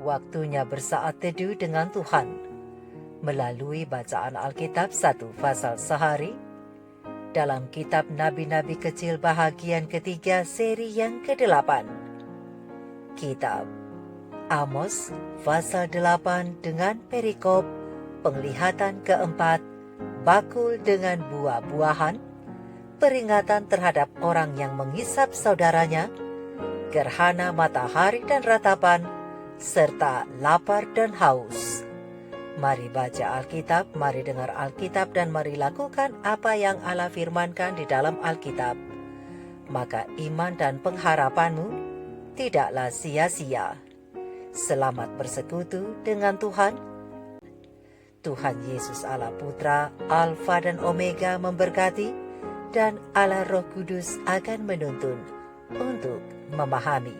Waktunya bersaat teduh dengan Tuhan melalui bacaan Alkitab 1 pasal sehari dalam kitab Nabi-Nabi Kecil bahagian ketiga seri yang ke-8. Kitab Amos pasal 8 dengan perikop penglihatan keempat, bakul dengan buah-buahan, peringatan terhadap orang yang menghisap saudaranya, gerhana matahari dan ratapan, serta lapar dan haus. Mari baca Alkitab, mari dengar Alkitab, dan mari lakukan apa yang Allah firmankan di dalam Alkitab. Maka iman dan pengharapanmu tidaklah sia-sia. Selamat bersekutu dengan Tuhan. Tuhan Yesus Allah Putra, Alfa dan Omega memberkati, dan Allah Roh Kudus akan menuntun untuk memahami.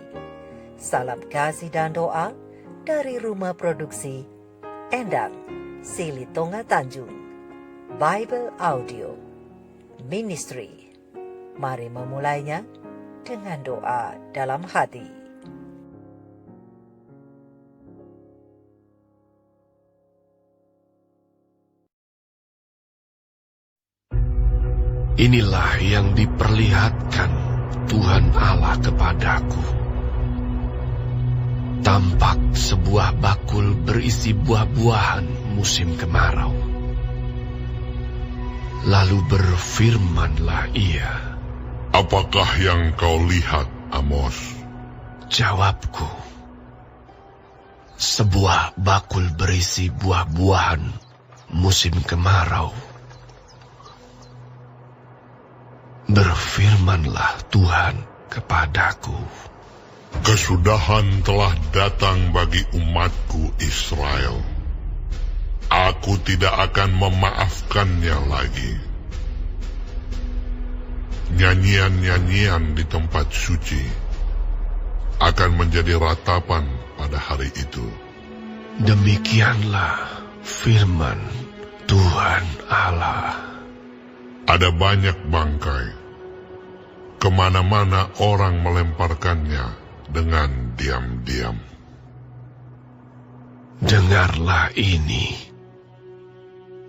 Salam kasih dan doa dari rumah produksi Endang Silitonga Tanjung Bible Audio Ministry. Mari memulainya dengan doa dalam hati. Inilah yang diperlihatkan Tuhan Allah kepadaku. Tampak sebuah bakul berisi buah-buahan musim kemarau. Lalu berfirmanlah ia, "Apakah yang kau lihat, Amos?" Jawabku, "Sebuah bakul berisi buah-buahan musim kemarau." Berfirmanlah Tuhan kepadaku, "Kesudahan telah datang bagi umatku Israel. Aku tidak akan memaafkannya lagi. Nyanyian-nyanyian di tempat suci akan menjadi ratapan pada hari itu." Demikianlah firman Tuhan Allah. Ada banyak bangkai, kemana-mana orang melemparkannya dengan diam-diam. Dengarlah ini,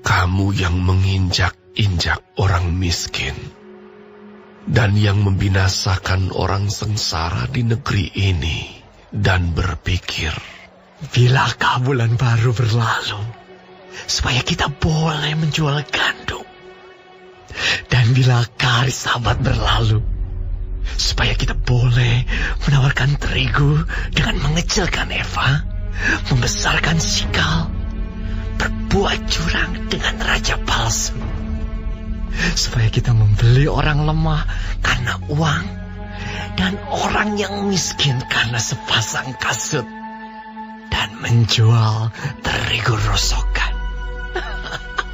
kamu yang menginjak-injak orang miskin, dan yang membinasakan orang sengsara di negeri ini, dan berpikir, bilakah bulan baru berlalu, supaya kita boleh menjual gandum? Dan bilakah hari Sabat berlalu, supaya kita boleh menawarkan terigu dengan mengecilkan eva, membesarkan sikal, berbuat curang dengan raja palsu, supaya kita membeli orang lemah karena uang, dan orang yang miskin karena sepasang kasut, dan menjual terigu rosokan.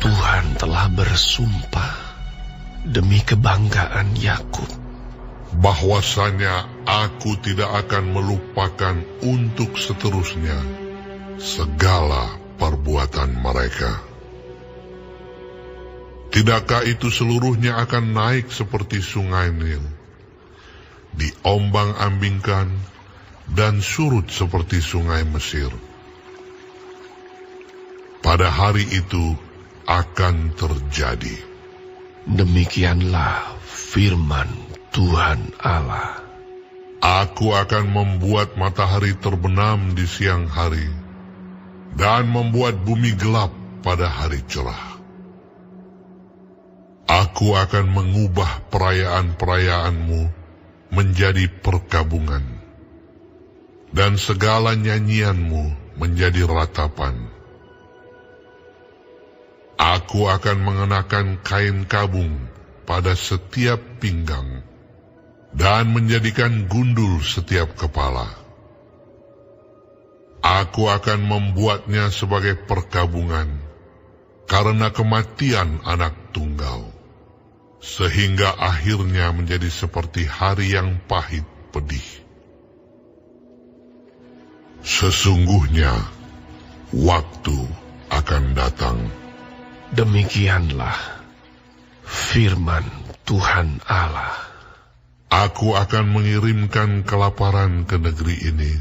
Tuhan telah bersumpah demi kebanggaan Yakub, bahwasanya aku tidak akan melupakan untuk seterusnya segala perbuatan mereka. Tidakkah itu seluruhnya akan naik seperti sungai Nil, diombang-ambingkan dan surut seperti sungai Mesir? Pada hari itu akan terjadi. Demikianlah firman Tuhan Allah. Aku akan membuat matahari terbenam di siang hari, dan membuat bumi gelap pada hari cerah. Aku akan mengubah perayaan-perayaanmu menjadi perkabungan, dan segala nyanyianmu menjadi ratapan. Aku akan mengenakan kain kabung pada setiap pinggang, dan menjadikan gundul setiap kepala. Aku akan membuatnya sebagai perkabungan, karena kematian anak tunggal, sehingga akhirnya menjadi seperti hari yang pahit pedih. Sesungguhnya, waktu akan datang. Demikianlah firman Tuhan Allah. Aku akan mengirimkan kelaparan ke negeri ini,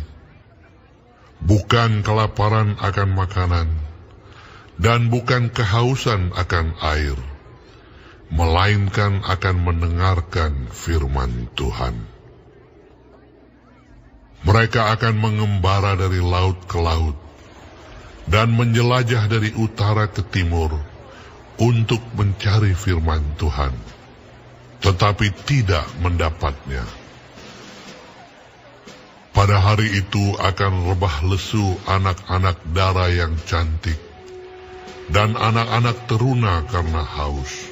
bukan kelaparan akan makanan, dan bukan kehausan akan air, melainkan akan mendengarkan firman Tuhan. Mereka akan mengembara dari laut ke laut, dan menjelajah dari utara ke timur, untuk mencari firman Tuhan, tetapi tidak mendapatnya. Pada hari itu akan rebah lesu anak-anak dara yang cantik, dan anak-anak teruna karena haus.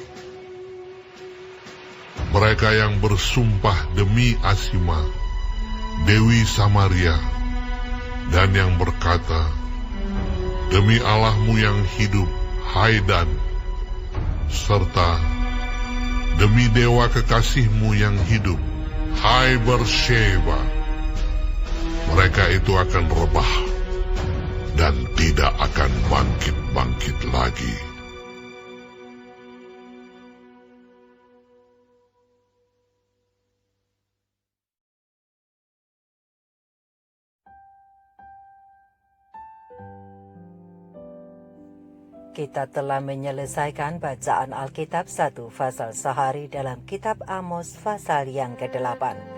Mereka yang bersumpah demi Asima, Dewi Samaria, dan yang berkata, demi Allahmu yang hidup, hai Dan, serta demi dewa kekasihmu yang hidup, hai Beersheba. Mereka itu akan rebah dan tidak akan bangkit-bangkit lagi. Kita telah menyelesaikan bacaan Alkitab 1 pasal sehari dalam kitab Amos pasal yang ke-8.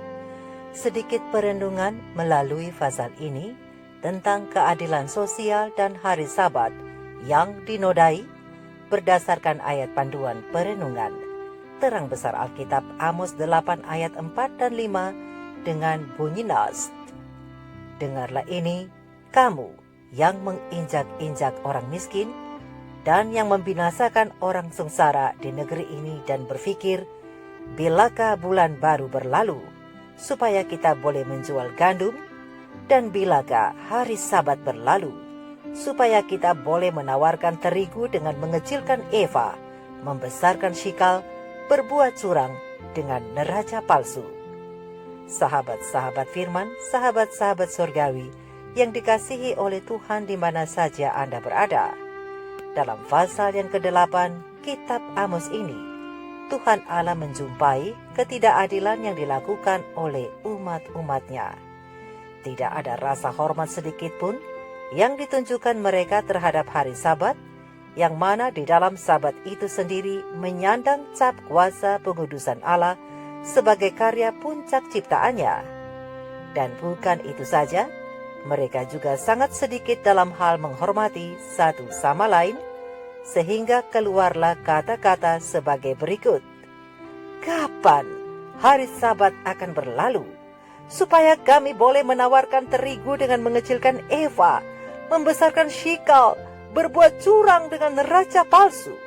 Sedikit perenungan melalui pasal ini tentang keadilan sosial dan hari Sabat yang dinodai berdasarkan ayat panduan perenungan. Terang besar Alkitab Amos 8 ayat 4 dan 5 dengan bunyi nas. Dengarlah ini, kamu yang menginjak-injak orang miskin, dan yang membinasakan orang sengsara di negeri ini dan berpikir, bilakah bulan baru berlalu, supaya kita boleh menjual gandum, dan bilakah hari Sabat berlalu, supaya kita boleh menawarkan terigu dengan mengecilkan eva, membesarkan shikal, berbuat curang dengan neraca palsu. Sahabat-sahabat firman, sahabat-sahabat surgawi yang dikasihi oleh Tuhan di mana saja Anda berada. Dalam pasal yang ke-8 kitab Amos ini, Tuhan Allah menjumpai ketidakadilan yang dilakukan oleh umat-umatnya. Tidak ada rasa hormat sedikit pun yang ditunjukkan mereka terhadap hari Sabat, yang mana di dalam Sabat itu sendiri menyandang cap kuasa pengudusan Allah sebagai karya puncak ciptaannya. Dan bukan itu saja, mereka juga sangat sedikit dalam hal menghormati satu sama lain, sehingga keluarlah kata-kata sebagai berikut. Kapan hari Sabat akan berlalu, supaya kami boleh menawarkan terigu dengan mengecilkan eva, membesarkan shikal, berbuat curang dengan neraca palsu?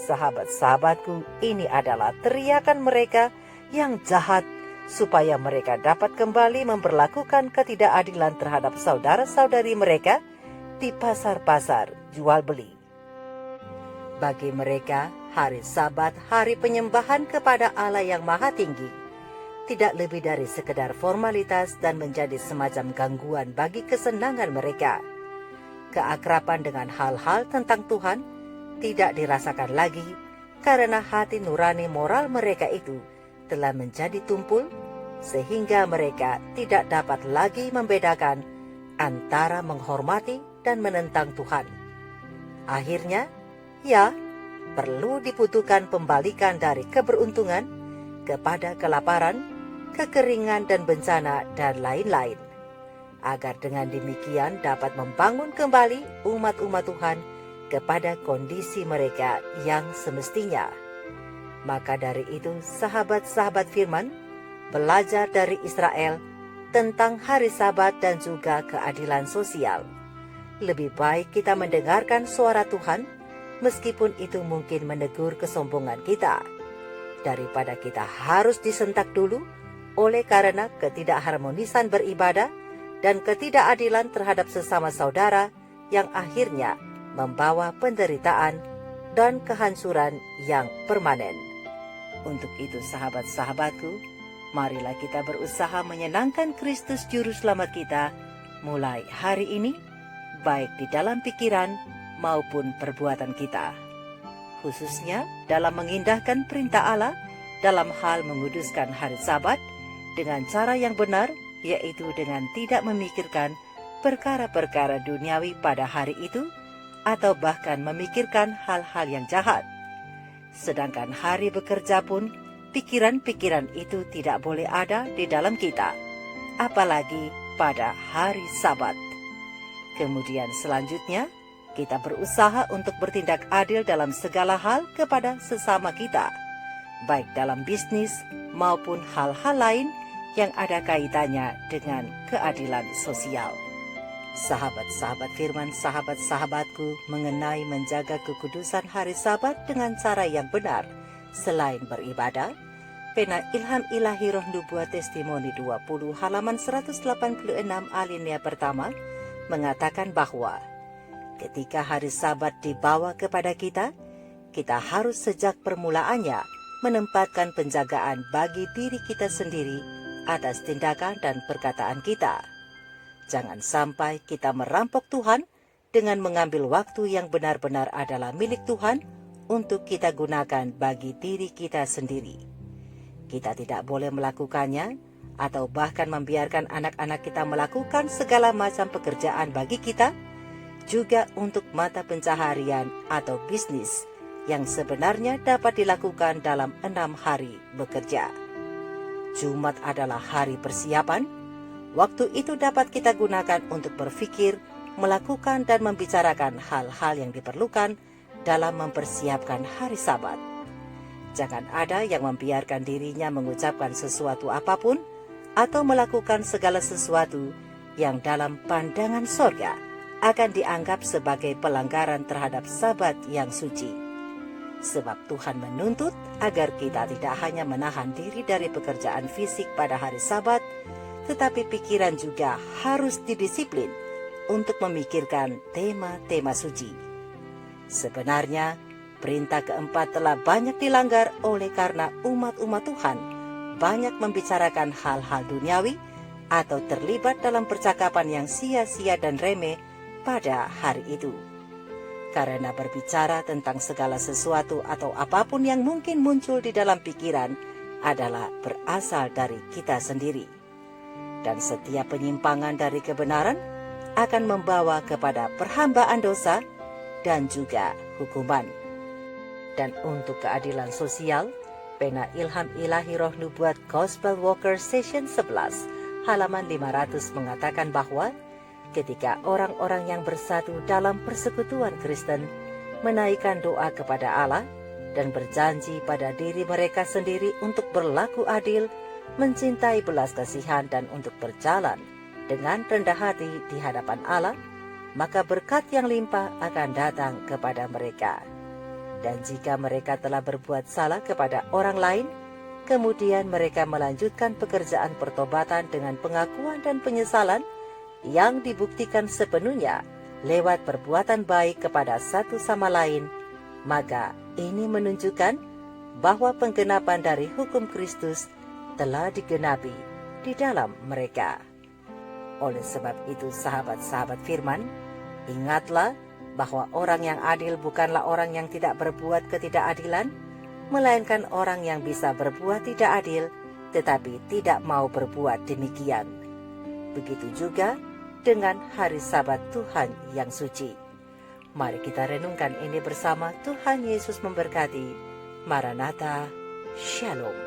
Sahabat-sahabatku, ini adalah teriakan mereka yang jahat, supaya mereka dapat kembali memperlakukan ketidakadilan terhadap saudara-saudari mereka di pasar-pasar jual beli. Bagi mereka, hari Sabat, hari penyembahan kepada Allah yang Maha Tinggi, tidak lebih dari sekedar formalitas dan menjadi semacam gangguan bagi kesenangan mereka. Keakraban dengan hal-hal tentang Tuhan tidak dirasakan lagi, karena hati nurani moral mereka itu telah menjadi tumpul, sehingga mereka tidak dapat lagi membedakan antara menghormati dan menentang Tuhan. Akhirnya, ya, perlu dibutuhkan pembalikan dari keberuntungan kepada kelaparan, kekeringan dan bencana dan lain-lain, agar dengan demikian dapat membangun kembali umat-umat Tuhan kepada kondisi mereka yang semestinya. Maka dari itu, sahabat-sahabat firman, belajar dari Israel tentang hari Sabat dan juga keadilan sosial. Lebih baik kita mendengarkan suara Tuhan, meskipun itu mungkin menegur kesombongan kita, daripada kita harus disentak dulu oleh karena ketidakharmonisan beribadah dan ketidakadilan terhadap sesama saudara yang akhirnya membawa penderitaan dan kehancuran yang permanen. Untuk itu, sahabat-sahabatku, marilah kita berusaha menyenangkan Kristus Juru Selamat kita mulai hari ini, baik di dalam pikiran maupun perbuatan kita, khususnya dalam mengindahkan perintah Allah dalam hal menguduskan hari Sabat dengan cara yang benar, yaitu dengan tidak memikirkan perkara-perkara duniawi pada hari itu, atau bahkan memikirkan hal-hal yang jahat. Sedangkan hari bekerja pun, pikiran-pikiran itu tidak boleh ada di dalam kita, apalagi pada hari Sabat. Kemudian selanjutnya, kita berusaha untuk bertindak adil dalam segala hal kepada sesama kita, baik dalam bisnis maupun hal-hal lain yang ada kaitannya dengan keadilan sosial. Sahabat-sahabat firman, sahabat-sahabatku, mengenai menjaga kekudusan hari Sabat dengan cara yang benar, selain beribadah, pena Ilham Ilahi Roh Nubuat Testimoni 20 halaman 186 alinea pertama mengatakan bahwa ketika hari Sabat dibawa kepada kita, kita harus sejak permulaannya menempatkan penjagaan bagi diri kita sendiri atas tindakan dan perkataan kita. Jangan sampai kita merampok Tuhan dengan mengambil waktu yang benar-benar adalah milik Tuhan untuk kita gunakan bagi diri kita sendiri. Kita tidak boleh melakukannya atau bahkan membiarkan anak-anak kita melakukan segala macam pekerjaan bagi kita, juga untuk mata pencaharian atau bisnis yang sebenarnya dapat dilakukan dalam 6 hari bekerja. Jumat adalah hari persiapan. Waktu itu dapat kita gunakan untuk berpikir, melakukan dan membicarakan hal-hal yang diperlukan dalam mempersiapkan hari Sabat. Jangan ada yang membiarkan dirinya mengucapkan sesuatu apapun atau melakukan segala sesuatu yang dalam pandangan sorga akan dianggap sebagai pelanggaran terhadap Sabat yang suci. Sebab Tuhan menuntut agar kita tidak hanya menahan diri dari pekerjaan fisik pada hari Sabat, tetapi pikiran juga harus didisiplin untuk memikirkan tema-tema suci. Sebenarnya, perintah keempat telah banyak dilanggar oleh karena umat-umat Tuhan banyak membicarakan hal-hal duniawi atau terlibat dalam percakapan yang sia-sia dan remeh pada hari itu. Karena berbicara tentang segala sesuatu atau apapun yang mungkin muncul di dalam pikiran adalah berasal dari kita sendiri. Dan setiap penyimpangan dari kebenaran akan membawa kepada perhambaan dosa dan juga hukuman. Dan untuk keadilan sosial, pena Ilham Ilahi Roh Nubuat Gospel Walker Session 11 halaman 500 mengatakan bahwa ketika orang-orang yang bersatu dalam persekutuan Kristen menaikkan doa kepada Allah dan berjanji pada diri mereka sendiri untuk berlaku adil, mencintai belas kasihan dan untuk berjalan dengan rendah hati di hadapan Allah, maka berkat yang limpah akan datang kepada mereka. Dan jika mereka telah berbuat salah kepada orang lain, kemudian mereka melanjutkan pekerjaan pertobatan dengan pengakuan dan penyesalan yang dibuktikan sepenuhnya lewat perbuatan baik kepada satu sama lain, maka ini menunjukkan bahwa penggenapan dari hukum Kristus telah digenapi di dalam mereka. Oleh sebab itu, sahabat-sahabat firman, ingatlah bahwa orang yang adil bukanlah orang yang tidak berbuat ketidakadilan, melainkan orang yang bisa berbuat tidak adil, tetapi tidak mau berbuat demikian. Begitu juga dengan hari Sabat Tuhan yang suci. Mari kita renungkan ini bersama. Tuhan Yesus memberkati. Maranatha, Shalom.